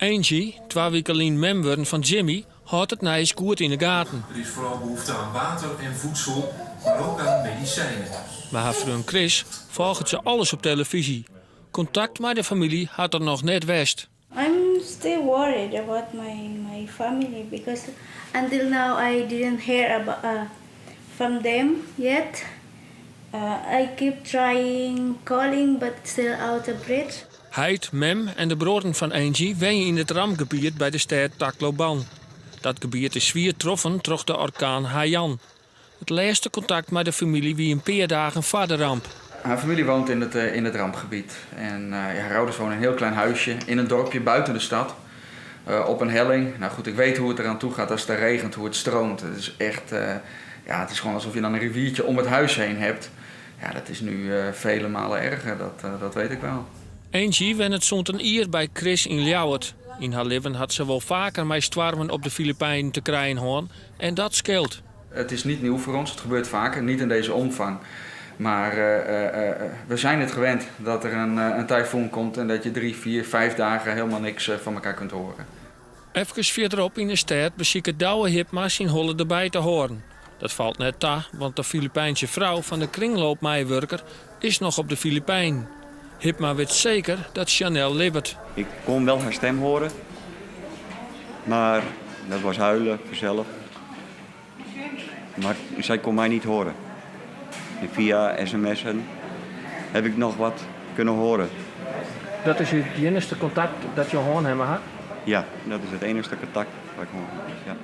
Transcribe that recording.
Angie, 2 weken alleen mem worden van Jimmy, houdt het nijs goed in de gaten. Er is vooral behoefte aan water en voedsel, maar ook aan medicijnen. Maar haar vriend Chris volgt ze alles op televisie. Contact met de familie had er nog net west. I'm still worried about my family because until now I didn't hear about from them yet. I keep trying calling but still out of reach. Heid, Mem en de broeren van Angie wonen in het rampgebied bij de stad Tacloban. Dat gebied is zwaar getroffen door de orkaan Haiyan. Het laatste contact met de familie wie een paar dagen voor de ramp. Haar familie woont in het rampgebied. En haar ouders wonen in een heel klein huisje in een dorpje buiten de stad. Op een helling. Nou goed, ik weet hoe het eraan toe gaat als het regent, hoe het stroomt. Het is echt, het is gewoon alsof je dan een riviertje om het huis heen hebt. Ja, dat is nu vele malen erger, dat weet ik wel. Angie wen het zond een ier bij Chris in Ljouwert. In haar leven had ze wel vaker met stormen op de Filipijnen te krijgen hoorn en dat scheelt. Het is niet nieuw voor ons, het gebeurt vaker, niet in deze omvang. Maar we zijn het gewend dat er een tyfoon komt en dat je 3, 4, 5 dagen helemaal niks van elkaar kunt horen. Even verderop in de stad bezieken Douwe Hipma zijn holle erbij te horen. Dat valt net ta, want de Filipijnse vrouw van de kringloopmeiwerker is nog op de Filipijn. Hipma weet zeker dat Chanel leeft. Ik kon wel haar stem horen, maar dat was huilen vanzelf. Maar zij kon mij niet horen. En via sms'en heb ik nog wat kunnen horen. Dat is het enige contact dat je hoorn hebben had? Ja, dat is het enige contact waar ik hoor. Ja.